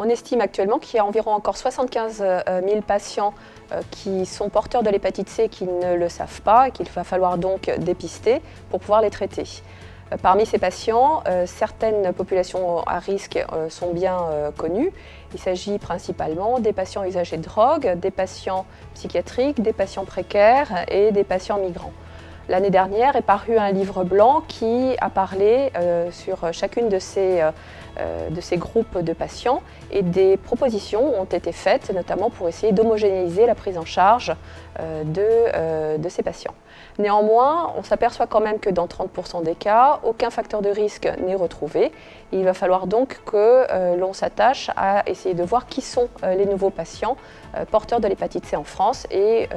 On estime actuellement qu'il y a environ encore 75 000 patients qui sont porteurs de l'hépatite C qui ne le savent pas et qu'il va falloir donc dépister pour pouvoir les traiter. Parmi ces patients, certaines populations à risque sont bien connues. Il s'agit principalement des patients usagers de drogue, des patients psychiatriques, des patients précaires et des patients migrants. L'année dernière est paru un livre blanc qui a parlé sur chacune de ces groupes de patients et des propositions ont été faites, notamment pour essayer d'homogénéiser la prise en charge de ces patients. Néanmoins, on s'aperçoit quand même que dans 30% des cas, aucun facteur de risque n'est retrouvé. Il va falloir donc que l'on s'attache à essayer de voir qui sont les nouveaux patients porteurs de l'hépatite C en France et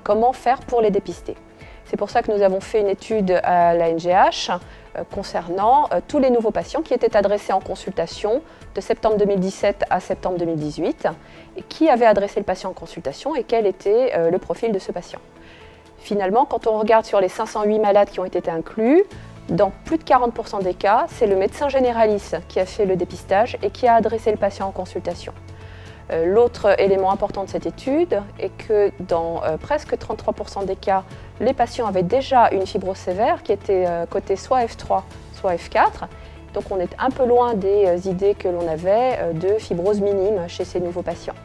comment faire pour les dépister. C'est pour ça que nous avons fait une étude à la NGH concernant tous les nouveaux patients qui étaient adressés en consultation de septembre 2017 à septembre 2018, et qui avait adressé le patient en consultation et quel était le profil de ce patient. Finalement, quand on regarde sur les 508 malades qui ont été inclus, dans plus de 40% des cas, c'est le médecin généraliste qui a fait le dépistage et qui a adressé le patient en consultation. L'autre élément important de cette étude est que dans presque 33% des cas, les patients avaient déjà une fibrose sévère qui était cotée soit F3, soit F4. Donc on est un peu loin des idées que l'on avait de fibrose minime chez ces nouveaux patients.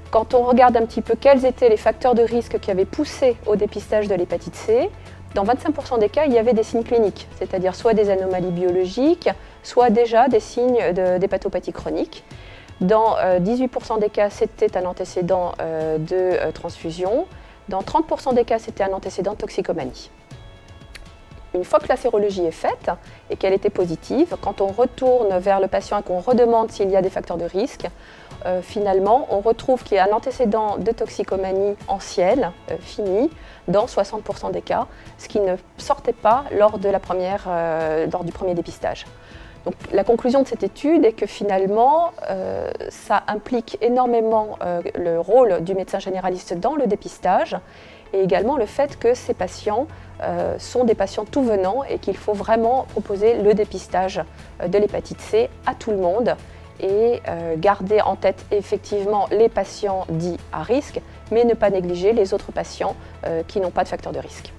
Quand on regarde un petit peu quels étaient les facteurs de risque qui avaient poussé au dépistage de l'hépatite C, dans 25% des cas, il y avait des signes cliniques, c'est-à-dire soit des anomalies biologiques, soit déjà des signes d'hépatopathie chronique. Dans 18% des cas, c'était un antécédent de transfusion. Dans 30% des cas, c'était un antécédent de toxicomanie. Une fois que la sérologie est faite et qu'elle était positive, quand on retourne vers le patient et qu'on redemande s'il y a des facteurs de risque, finalement, on retrouve qu'il y a un antécédent de toxicomanie ancienne, fini, dans 60% des cas, ce qui ne sortait pas lors du premier dépistage. Donc, la conclusion de cette étude est que finalement, ça implique énormément le rôle du médecin généraliste dans le dépistage et également le fait que ces patients sont des patients tout venants et qu'il faut vraiment proposer le dépistage de l'hépatite C à tout le monde et garder en tête effectivement les patients dits à risque, mais ne pas négliger les autres patients qui n'ont pas de facteur de risque.